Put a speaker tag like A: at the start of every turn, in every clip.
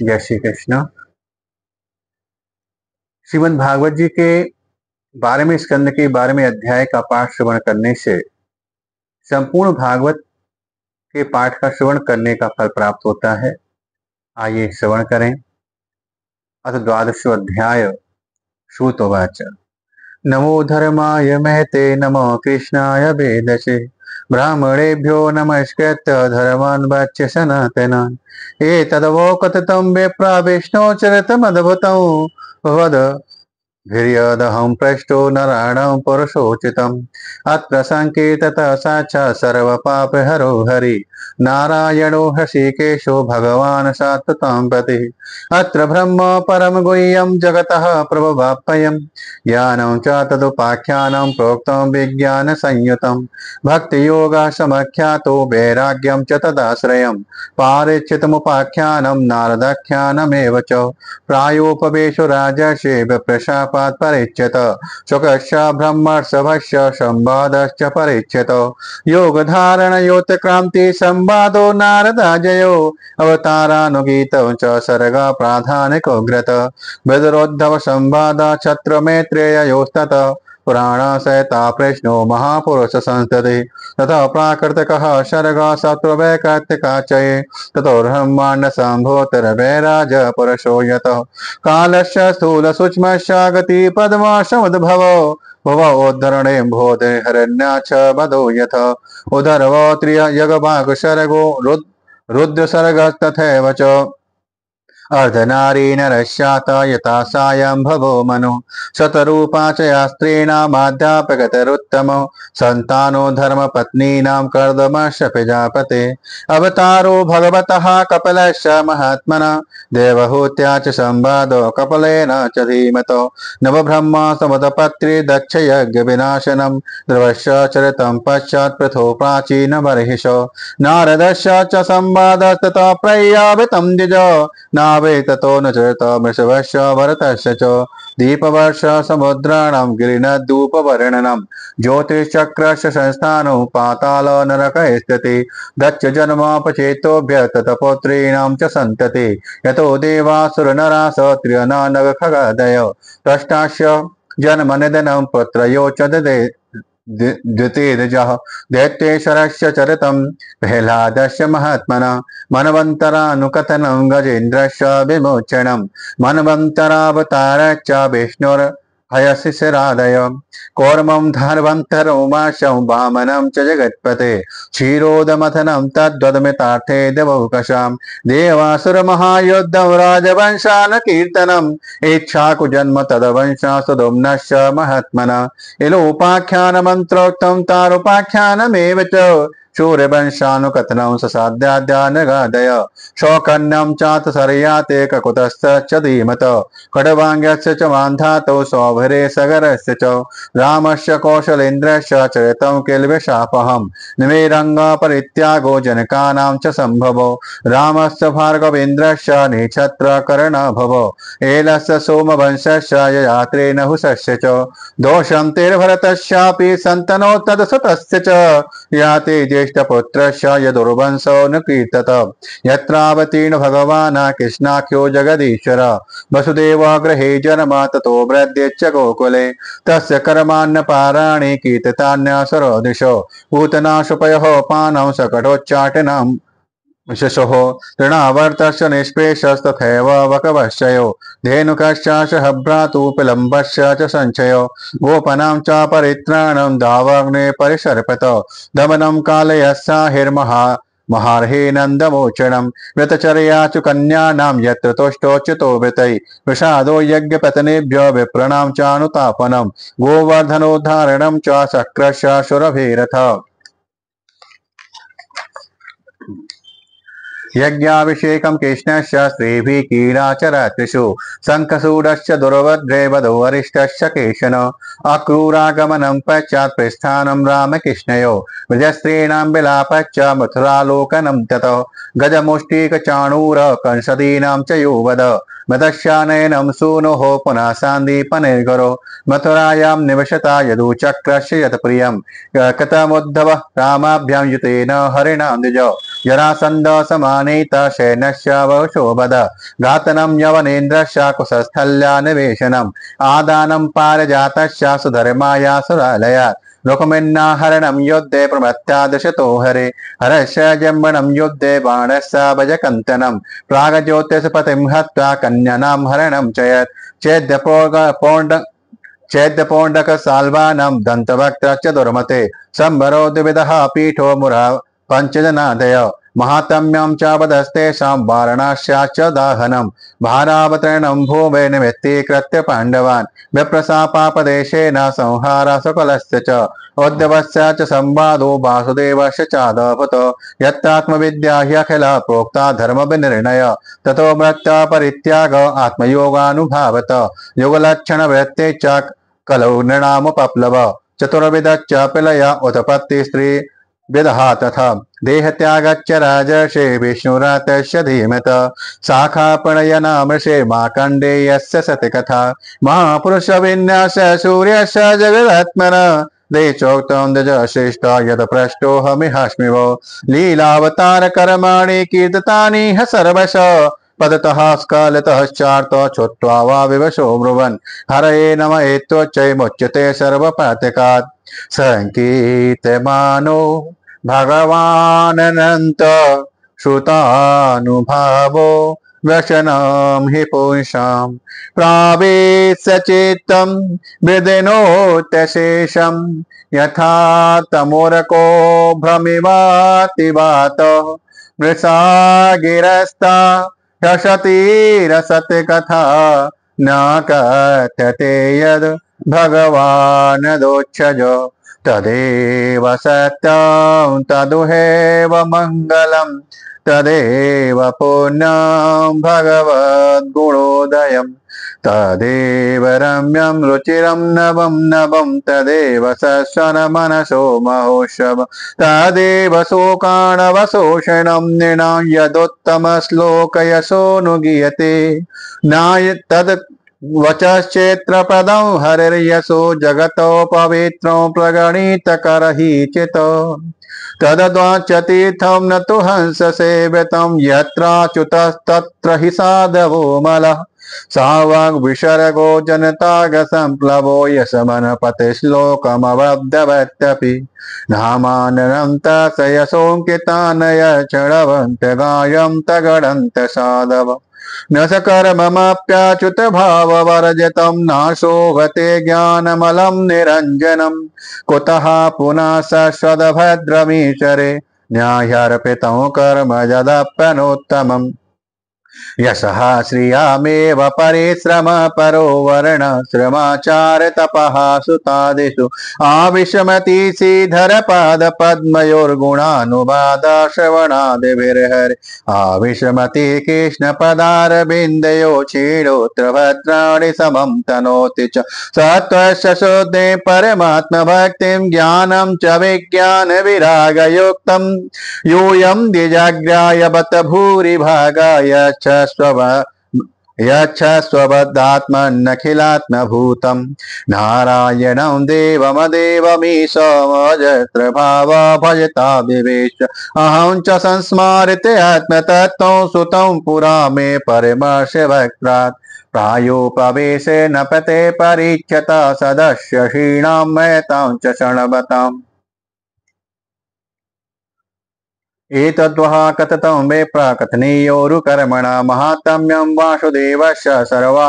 A: जय श्री कृष्ण। श्रीमद् भागवत जी के 12वें स्कंद के 12वें अध्याय का पाठ श्रवण करने से संपूर्ण भागवत के पाठ का श्रवण करने का फल प्राप्त होता है। आइए श्रवण करें। अथ द्वादशो अध्याय। श्रुतोवाच। नमो धर्माय महते नमो कृष्णाय वेदसे ब्राह्मणेभ्यो नमस्कृत्य धर्मान् वाच्य सनातनान् एतदवोकथितं विप्रा विष्णो चरितमद्भुतं वद वीर्यदहं पृष्ठो नराणां पुरुषोचितम् अत्र सङ्केततः साक्षात् सर्वपापहरो हरि नारायणो हृषीकेशो भगवान् सात्वतां पतिः अत्र ब्रह्म परम गुह्यं जगतः प्रभवाप्ययम् ज्ञानं च तदुपाख्यानं प्रोक्तं विज्ञानसंयुतं भक्तियोगः समख्यातो वैराग्यं च तदाश्रयं पारिच्छितमुपाख्यानं नारदाख्यानमेव च प्रायोपवेशो राजर्षि विप्रशापात् परीच्यत शुकस्य ब्रह्मर्षभस्य संवादश्च परीच्यत योगधारणयोतक्रान्ति संवादो नारदाजयो अवतारानुगीतं च सर्ग प्राधानिकोग्रत विदुरोद्धव संवाद छत्र मैत्रेययोस्तत पुराण सहिता प्रश्नो महापुरुष संस्तति तथा प्राकृतिकः सर्ग सत्वैकर्तिका चये ततो ब्रह्मांड संभोतरवैराज पुरुषो यतः कालस्य स्थूल सूक्ष्मस्य गति पद्मासमुद्भवो भवोद्धरणे बोधे हरण्याच बधो यथ उदरवो त्रियगभाग सर्गो रुद्र सर्ग तथैव च अर्धनारी नरस्यात यथा सायं भवो मनु शतरूपा च या स्त्रीणामाध्यापगतरुत्तमो सन्तानो धर्मपत्नीनां कर्दमस्य प्रजापते अवतारो भगवतः कपिलस्य महात्मना देवहूत्या च संवादो कपिलेन च धीमतो नवब्रह्म समुदपत्रे दक्षयज्ञविनाशनं ध्रुवस्य चरितं पश्चात् पृथो प्राचीनबर्हिषो नारदस्य च संवादस्ततः प्रयावितं द्विज नावे ततो न चरत मृषभस्य भरतस्य च दीपवर्ष समुद्राणां गिरिनदूपवर्णनं ज्योतिश्चक्रस्य संस्थानो पाताल नरक स्थिति दक्ष जन्मोपचेतोभ्य ततपौत्रीणां च सन्तति यतो देवासुरनरा सत्रियनानग खगादय त्वष्टास्य जन्मनिधनं पुत्रयो च ददे द्वितीयजः दैत्येश्वरस्य चरितं प्रह्लादस्य महात्मना मनवन्तरानुकथनं गजेन्द्रस्य विमोचनं मनवन्तरावतारश्च विष्णुर्हयशिशिरादय कौर्मं धर्मन्तरोमाशं वामनं च जगत्पते क्षीरोदमथनं तद्वदमितार्थे देवौकशां देवासुरमहायुद्धं राजवंशानुकीर्तनम् इच्छाकुजन्म तदवंशा सुदुम्नस्य महात्मना इलोपाख्यानमन्त्रोक्तं तारुपाख्यानमेव च शूरवंशानुकथनं ससाध्याद्यानगादय शौकन्यं चात सर्याते ककुतश्च धीमत खड्वाङ्गस्य च मान्धातौ सौभरे सगरस्य च रामस्य कौशलेन्द्रस्य चरितं किल्बिषापहं निमेरङ्गपरित्यागो जनकानां च सम्भवो रामस्य भार्गवेन्द्रस्य निक्षत्रकर्णभवो एलस्य सोमवंशस्य ययात्रे नहुषस्य च दोषं तिर्भरतस्यापि सन्तनौ तदसुतस्य च याते ज्येष्ठपुत्रस्य यदुर्वंशो न कीर्तत यत्रावतीर्ण भगवान् कृष्णाख्यो जगदीश्वर वसुदेवगृहे जन्म ततो वृद्ध्येच्च गोकुले तस्य कर्माण्यपाराणि कीर्तितान्यसुरदिशो पूतनाशुपयोः पानौ सकटोच्चाटनं शशोः तृणावर्तस्य निष्पेषस्तथैव वकवश्चयो धेनुकश्च भ्रातु पिलम्बस्य च सञ्चयो गोपनां च परित्राणं दावाग्ने परिसर्पत दमनं कालयस्याहिर्महा महार्हे नन्दमोचनं व्रतचर्या च कन्यानां यत्र तुष्टोच्युतो वृतैः प्रसादो यज्ञपत्नेभ्यो विप्रणां चानुतापनं गोवर्धनोद्धारणं च शक्रस्य सुरभिरथ यज्ञाभिषेकं कृष्णस्य स्त्रीभिः कीडाचरात्रिषु शङ्खचूडस्य दुर्भद्रे वधो वरिष्ठस्य केशन अक्रूरागमनं पश्चात् प्रस्थानं रामकृष्णयो व्रजस्त्रीणां विलापश्च मथुरालोकनं ततो गजमुष्टिकचाणूर कंसदीनां च यो वद मदस्यानयनं सूनुः पुनः सान्दीपनिर्गरो मथुरायां निवसता यदुचक्रस्य यत्प्रियं कथमुद्धवः रामाभ्यां युतेन हरिणां द्विज जरासन्ध समानीत शैनस्य वशोबद घातनं यवनेन्द्रस्य कुशस्थल्या निवेशनम् आदानं पारिजातस्य सुधर्माया सुरालयात् लोकमिन्नाहरणं युद्धे प्रमत्यादशतो हरे हरस्य जम्बणं युद्धे बाणस्य भजकन्तनं प्रागज्योतिषपतिं हत्वा कन्यानां हरणं चयत् चैद्यपौण्डक साल्वानं दन्तवक्त्रश्च दुर्मते संवरो द्विविधः पीठो मुरा पंचजनादय महात्म्यं च वदस्तेषां वारणास्याश्च दाहनं भारावतरणं भूमे निमित्तीकृत्य पाण्डवान् विप्रशापापदेशेन संहारः सकलस्य च उद्धवस्य च संवादो वासुदेवस्य चादभूत यत्रात्मविद्या ह्यखिला प्रोक्ता धर्मविनिर्णय ततो मृत्युपरित्याग आत्मयोगानुभावत युगलक्षणवृत्ते च कलौ नृणामुपप्लव चतुर्विधश्च पिलय उत्पत्ति स्त्री विदहा तथा देहत्यागच्च राजर्षे विष्णुरातस्य धीमत शाखापणयनामृषे मार्कण्डेयस्य सतिकथा महापुरुषविन्यास सूर्यस्य जगदात्मन देशोक्तं दजश्रेष्ठ यत् पृष्टोऽहमिहास्मिव लीलावतारकर्माणि कीर्तितानि ह सर्वश पदतः स्खलितश्चार्थ छुत्वा वा विवशो ब्रुवन् हरये नम एत्योच्चैमुच्यते सर्वपातकात् संकीर्त्यमानो भगवानन्त श्रुतानुभावो व्यसनं हि पुंसां प्रावेश्य चित्तं विदिनोत्यशेषं यथा तमोरको भ्रमिवातिवातः मृषा गिरस्ता रसतिरसत्कथा न कथ्यते यद् भगवानदोक्षज तदेव सत्यं तदुहेव मङ्गलं तदेव पुण्यं भगवद्गुणोदयं तदेव रम्यं रुचिरं नवं नवं तदेव सस्वनमनसो महोत्सव तदेव शोकाणवशोषणं नृणां यदुत्तमश्लोकयशोऽनुगीयते नाय तद् वचश्चेत्रपदं हरिर्यशो जगतो पवित्रो प्रगणितकरहि चित् तदद्वाच्यतीर्थं न तु हंस सेव्यतं यत्राच्युतस्तत्र हि साधवो मलः सा वाग्विसर्गो जनतागसंप्लवो यशमनपते श्लोकमवब्धवत्यपि नामाननं तस्य क्षणवन्त गायं तगडन्त साधव न सकर्ममप्याच्युत भाववर्जितं नाशोभते ज्ञानमलं निरञ्जनं कुतः पुनः सश्वदभद्रमीचरे न्यायार्पितं कर्म यदप्यनोत्तमम् यशः श्रियामेव परिश्रम परो वर्ण श्रमाचार तपः सुतादिषु आविशमति श्रीधर पाद पद्मयोर्गुणानुवाद श्रवणादिभिर्हरि आविशमति कृष्ण पदारविन्दयो क्षीणोत्र भद्राणि समं तनोति च सत्वस्य शुद्धे परमात्म भक्तिं ज्ञानं च विज्ञान विरागयुक्तं यूयं द्विजाग्राय बत भूरि भागाय यच्छस्वबद्धात्मन्नखिलात्मभूतं नारायणं देवमदेवमीशमजत्र भावा भजता विवेश अहं च संस्मारिते आत्मतत्त्वं सुतं पुरा मे परमर्ष वक्त्रात् प्रायोपवेशे न पते परीक्षता सदस्य क्षीणां महतां च क्षणवताम् एतद्वः कथतं वे प्राकथनीयोरुकर्मणा माहात्म्यं वासुदेवस्य सर्वा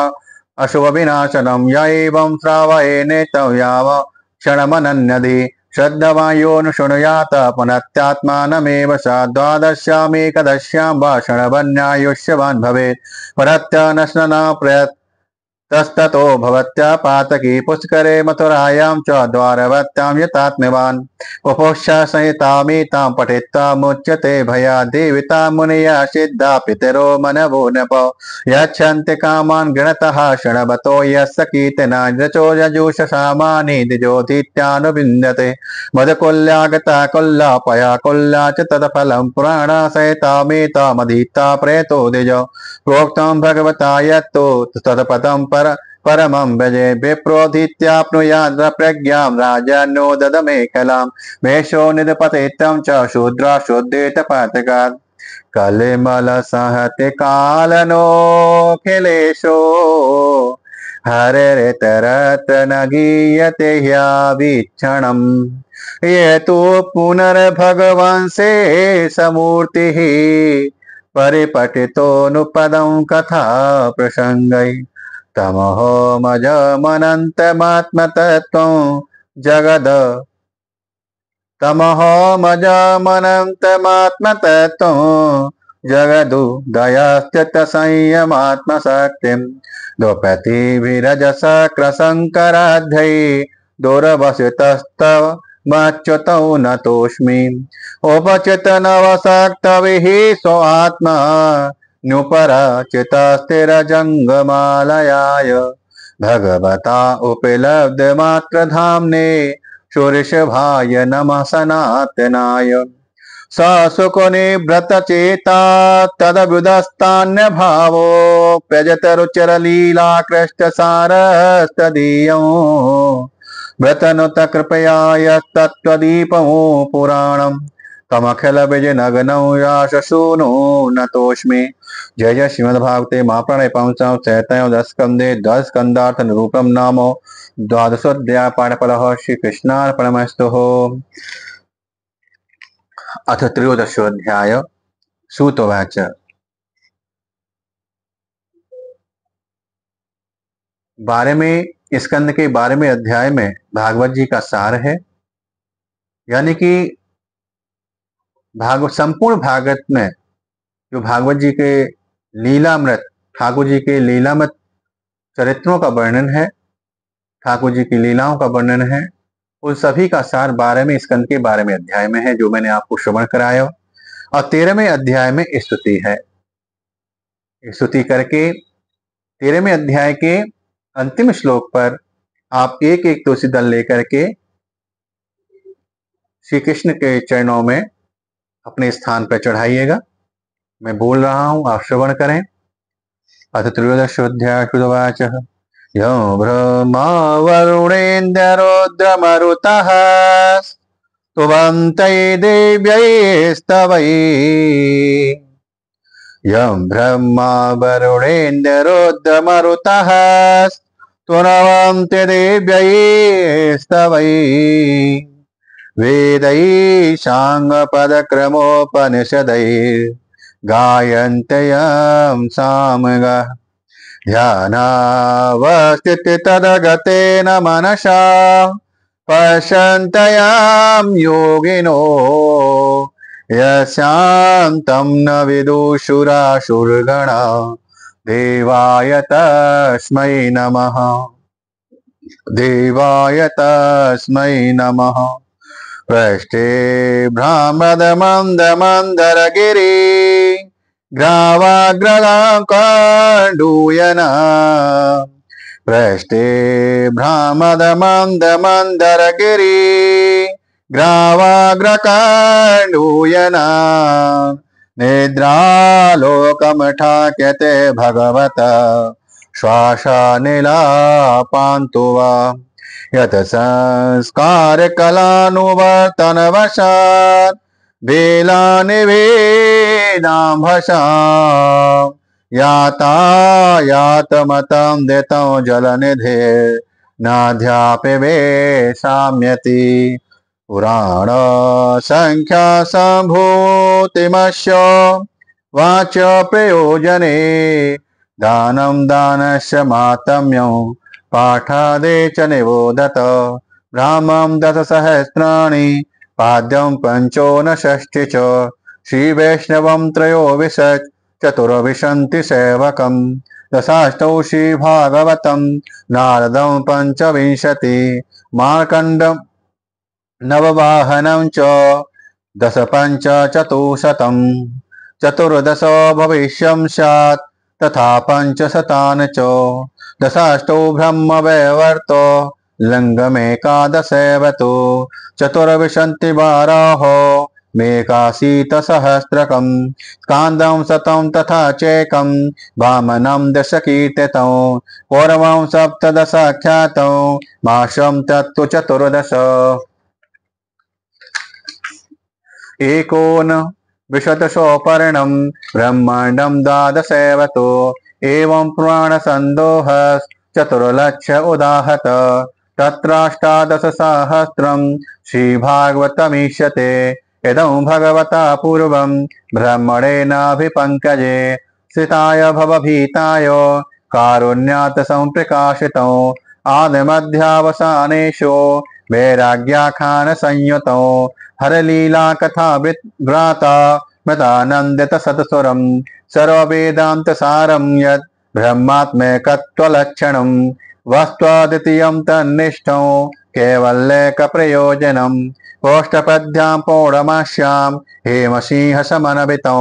A: अशुभविनाशनं य एवं श्रावयेनेतव्याव क्षणमनन्यदि श्रद्धवायोऽनुशृणुयात पुनत्यात्मानमेव सा द्वादश्यामेकदश्यां वा क्षणवन्यायुष्यवान् भवेत् परत्यनश्न प्रयत् तस्ततो भवत्या पातकी पुष्करे मथुरायां च द्वारवत्यां यतात्मवान् उपोष्य संहितामेतां पठित्वा मुच्यते भया देविता मुनयः सिद्धा पितरो मनवो नप यच्छन्ति कामान् गणतः शृण्वतो यस्य कीर्तना रचो यजुष सामानि द्विजोदित्यानुविन्दते मदकुल्यागता कुल्लापया कुल्ला च तत्फलं पुराणा सहितामेतामधीता प्रेतो द्विज प्रोक्तं भगवता यत्तो तत्पदं परमं व्रजे विप्रोधित्याप्नुयात् प्रज्ञां राजन्नो ददमे कलां मेषो निदपतितं च शूद्राशुद्धेत पातकात् कलिमल सहते कालनोऽखिलेशो हरेरतरत न गीयते ह्यावीक्षणम् ये तु पुनर्भगवंसे समूर्तिः परिपठितोऽनुपदं कथा प्रसङ्गै तमहोमजमनन्तमात्मतत्त्वं जगद तमहोमजमनन्तमात्मतत्त्वं जगदुदयस्थितसंयमात्मशक्तिं द्वौपदीभिरजसक्रशङ्कराध्यै दूरवसितस्तव मच्युतौ नतोऽस्मि उपचितनवसक्तविः सो आत्मा न्युपरचितस्थिरजङ्गमालयाय भगवता उपलब्धमात्रधाम्ने सुरेशभाय नमः सनातनाय स सुखनिव्रतचेता तदभ्युदस्तान्यभावो व्यजतरुचिरलीलाकृष्टसारस्तदीयो व्रतनुत कृपया यत्तत्त्वदीपमो पुराणम् तमखिल विजयनगनौ याशसूनो नतोऽस्मि। जय जय श्रीमद्भागवते महापुराणे पंचम चैतन्य दशस्कन्धे द्वादशस्कन्धार्थ निरूपणं नाम द्वादशोऽध्यायः पाठफलः श्रीकृष्णार्पणमस्तु। अथ त्रयोदशोऽध्याय सूत उवाच 12वें स्कंद के 12वें अध्याय में भागवत जी का सार है, यानी कि संपूर्ण भागवत में जो भागवत जी के लीलामृत ठाकुर जी के लीलामृत चरित्रों का वर्णन है, ठाकुर जी की लीलाओं का वर्णन है, उन सभी का सार 12वें स्कंद के 12वें अध्याय में है, जो मैंने आपको श्रवण कराया। और 13वें अध्याय में स्तुति है। स्तुति करके 13वें अध्याय के अंतिम श्लोक पर आप एक एक तुलसी दल लेकर के श्री कृष्ण के चरणों में अपने स्थान पर चढ़ाइएगा। मैं बोल रहा हूं, आप श्रवण करें। अथ त्रयोदशोऽध्यायः श्रुतवाचः यो ब्रह्मा वरुणेन्द्ररुद्रमरुतः स्तुवन्तै देव्यैस्तवै यं ब्रह्मा वरुणेन्द्ररुद्रमरुतः स्तुवन्ति देव्यैस्तवै वेदैः साङ्गपदक्रमोपनिषदैर्गायन्त्ययं सामगाः ध्यानावस्थित्य तदगतेन मनसा पश्यन्तयां योगिनो यस्यान्तं न विदुषुरासुरगणा देवाय तस्मै नमः। देवाय तस्मै नमः। पृष्ठे भ्रामदमन्दमन्दरगिरि ग्रावाग्रगाकण्डूयना पृष्ठे भ्रामदमन्दमन्दरगिरि ग्रावाग्रकाण्डूयना निद्रालोकमठाक्यते भगवत श्वासानिलापान्तु वा यत संस्कारकलानुवर्तनवशात् बेलानिवेदाम्भसा यातायातमतं दितं जलनिधे नाध्यापि वेशाम्यति पुराण संख्या संभूतिमस्य वाच प्रयोजने दानं दानस्य मातम्यं पाठादे च निबोधत ब्राह्मं 10सहस्राणि पाद्यं पञ्चोनषष्टि च श्रीवैष्णवं त्रयोविंशत् चतुर्विंशति सेवकं दशाष्टौ श्रीभागवतं नारदं पञ्चविंशति मार्कण्डं नववाहनं च 10 पञ्च चतुःशतं चतुर्दश भविष्यं स्यात् तथा 500 च दशाष्टौ ब्रह्मवैवर्तो लिङ्गमेकादशैवतो चतुर्विंशति बाराहो मेकाशीतसहस्रकं स्कान्दं शतं तथा चैकं वामनं दशकीर्तितं पौरवं सप्तदशाख्यातं मासं तत्तु चतुर्दश एकोन विशतशोपर्णं ब्रह्माण्डं द्वादशैवतो एवं पुराणसन्दोह चतुर्लक्ष उदाहत तत्राष्टादशसहस्रं श्रीभागवतमीष्यते इदं भगवता पूर्वं ब्रह्मणेनाभिपङ्कजे श्रिताय भवभीताय कारुण्यात् सम्प्रकाशितो आदिमध्यावसानेषु वैराग्याख्यानसंयुतो हरलीला कथा भ्राता मृतानन्दित सत्सुरं सर्ववेदान्तसारं यत् ब्रह्मात्मैकत्वलक्षणं वस्त्वाद्वितीयं तन्निष्ठं कैवल्यकप्रयोजनं कोष्ठपद्यां पौढमास्यां हेमसिंहसमन्वितं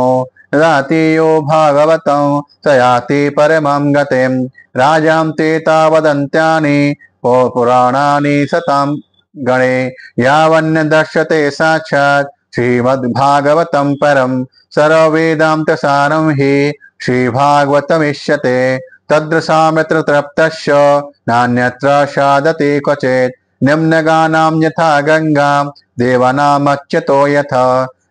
A: रातीयो भागवतं स याति परमं गतिं राजां ते तावदन्त्यानि पुराणानि सतां गणे यावन्न दर्शते साक्षात् श्रीमद्भागवतं परं सर्ववेदान्तसारं हि श्रीभागवतमिष्यते तदृशामित्र तृप्तस्य नान्यत्र सादते क्वचित् निम्नगानां यथा गंगां देवानामच्युतो यथा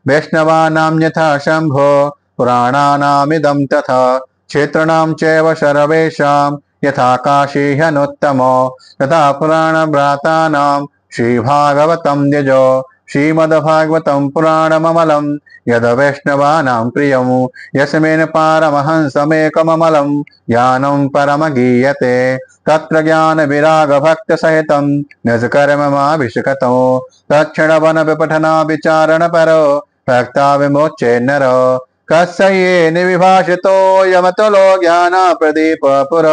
A: वैष्णवानां यथा शंभो पुराणानामिदं तथा क्षेत्राणां चैव सर्वेषां यथा काशी ह्यनुत्तमो तथा पुराणव्रातानां श्रीभागवतं यजो श्रीमद्भागवतं पुराणममलं यद वैष्णवानां प्रियं यस्मिन् पारमहंसमेकममलं ज्ञानं परमगीयते तत्र ज्ञानविरागभक्तसहितं निजकर्ममाभिषिक्तो तत्क्षणवनविपठना विचारणपरो भक्ता विमोच्ये नरो कस्य ये निविभाषितो यमतुलो ज्ञानप्रदीपपुर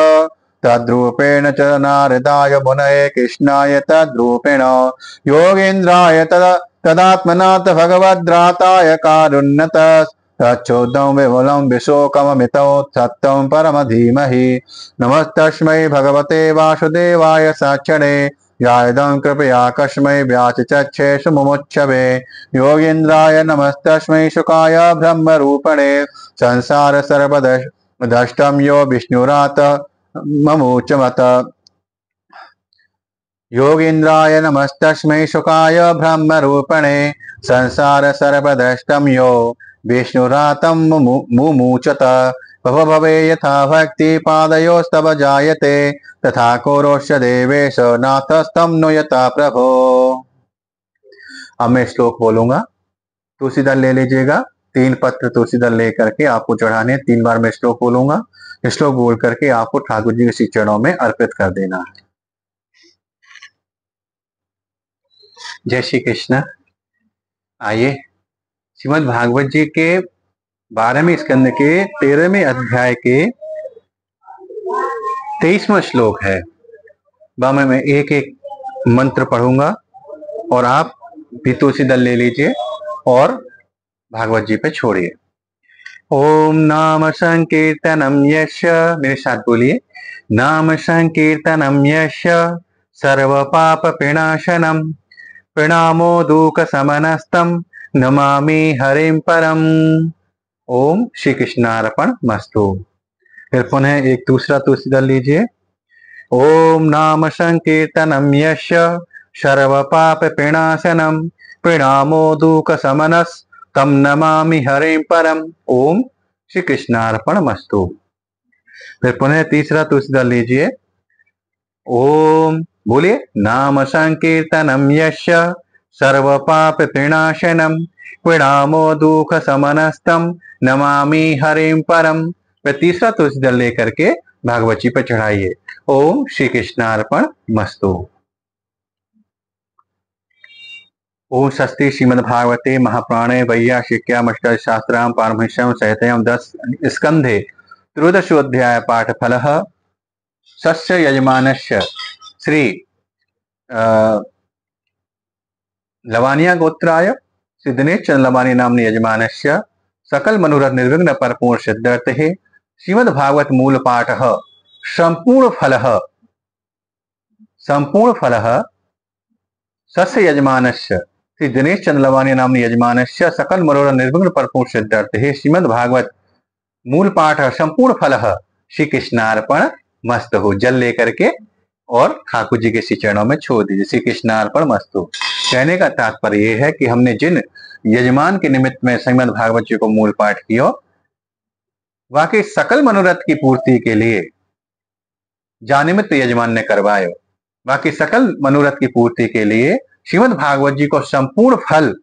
A: तद्रूपेण च नारदाय मुनये कृष्णाय तद्रूपेण योगेन्द्राय तदात्मनाथ भगवद्राताय कारुण्यत तच्छोदं विमलं विशोकममितौ सत्यं परमधीमहि नमस्तस्मै भगवते वासुदेवाय साक्षणे यायदं कृपया कस्मै व्याचचक्षे सुमुमुच्छवे योगेन्द्राय नमस्तस्मै शुकाय ब्रह्मरूपणे संसार सर्वदष्टं यो विष्णुरात ममुचमत योगीन्द्राय नमस्तस्मै शुकाय ब्रह्मरूपणे संसार सर्वदष्टं यो विष्णुरातं मुमुचत भवे यथा भक्ति पादयोस्तव जायते तथा कौरोष्य देवेश नाथस्तं नो यथा प्रभो। अब मैं श्लोक बोलूंगा, तुलसीदल ले लीजिएगा। 3 पत्र तुलसीदल लेकर के आपको चढ़ाने, 3 बार मैं श्लोक बोलूंगा। श्लोक बोल करके आपको ठाकुर जी के श्री चरणों में अर्पित कर देना है। जय श्री कृष्ण। आइए श्रीमद् भागवत जी के 12वें स्कंद के 13वें अध्याय के 23वां श्लोक है। वह मैं एक एक मंत्र पढ़ूंगा और आप भी तुलसीदल ले लीजिए और भागवत जी पे छोड़िए। ओम नाम संकीर्तनम यस्य, मेरे साथ बोलिए, नाम संकीर्तनम यस्य सर्व पाप विनाशनम प्रणामो दुख समनस्तम नमामि हरिम परम। ओम श्री कृष्णार्पण मस्तु। फिर पुनः एक दूसरा तुलसीदल लीजिए। ओम नाम संकीर्तनम यस्य सर्व पाप विनाशनम प्रणामो दुख समनस तम नमामि हरिम परम। ओम श्री कृष्णार्पण मस्तु। फिर पुनः तीसरा तुलसीदल लीजिए। ओम बोलिए, नाम संकीर्तनम यस्य सर्व पाप विनाशनम प्रणामो दुख समनस्तम नमामि हरिम परम। फिर तीसरा तुलसीदल लेकर के भागवत जी पर चढ़ाइए। ओम श्री कृष्णार्पण मस्तु। ओम स्वस्ति श्रीमद्भागवते महापुराणे वैयासिक्यामष्टशास्त्रां पारमहंस्यां सहितायां 10 स्कन्धे 13 पाठफलः सस्य यजमानस्य श्री लवानिया गोत्राय श्री दिनेश चंद्र लवानी नामने यजमानस्य सकल मनोरथ निर्विघ्न परिपूर्ण सिद्ध्यर्थे श्रीमद्भागवत मूल पाठः संपूर्ण फलः सस्य यजमानस्य श्री दिनेश चंद्र लवानी नामनी यजमानस्य सकल मनोरथ निर्विघ्न परिपूर्ण सिद्धार्थ। हे श्रीमद् भागवत मूल पाठ संपूर्ण फल श्री कृष्णार्पण मस्त हो। जल लेकर के और ठाकुर जी के श्री चरणों में छोड़ दीजिए। श्री कृष्णार्पण मस्त हो कहने का तात्पर्य यह है कि हमने जिन यजमान के निमित्त में श्रीमद् भागवत जी को मूल पाठ किया, वाकई सकल मनोरथ की पूर्ति के लिए जानिमित्त यजमान ने करवायो। बाकी सकल मनोरथ की पूर्ति के लिए श्रीमद् भागवत जी को संपूर्ण फल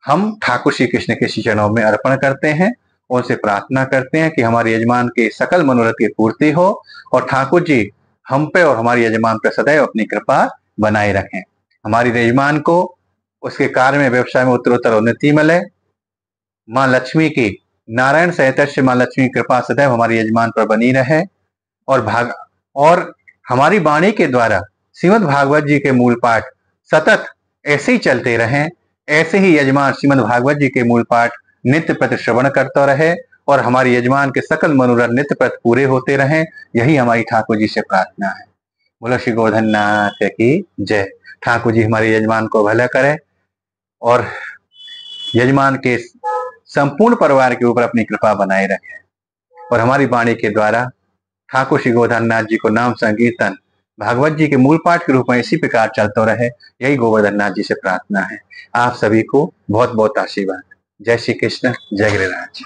A: हम ठाकुर श्री कृष्ण के श्री चरणों में अर्पण करते हैं। उनसे प्रार्थना करते हैं कि हमारे यजमान के सकल मनोरथ की पूर्ति हो और ठाकुर जी हम पे और हमारे यजमान पे सदैव अपनी कृपा बनाए रखें। हमारे यजमान को उसके कार्य में, व्यवसाय में उत्तरोत्तर उन्नति मिले। माँ लक्ष्मी की, नारायण सहित माँ लक्ष्मी की कृपा सदैव हमारे यजमान पर बनी रहे और हमारी वाणी के द्वारा श्रीमद् भागवत जी के मूल पाठ सतत ऐसे ही चलते रहें। ऐसे ही यजमान श्रीमद् भागवत जी के मूल पाठ नित्य प्रति श्रवण करता रहे और हमारे यजमान के सकल मनोरथ नित्य प्रति पूरे होते रहें। यही हमारी ठाकुर जी से प्रार्थना है। बोलो श्री गोवर्धन नाथ की जय। ठाकुर जी हमारे यजमान को भला करे और यजमान के संपूर्ण परिवार के ऊपर अपनी कृपा बनाए रखे और हमारी वाणी के द्वारा ठाकुर श्री गोवर्धन नाथ जी को नाम संकीर्तन भागवत जी के मूल पाठ के रूप में इसी प्रकार चलता रहे। यही गोवर्धन नाथ जी से प्रार्थना है। आप सभी को बहुत बहुत आशीर्वाद। जय श्री कृष्ण, जय गिरिराज।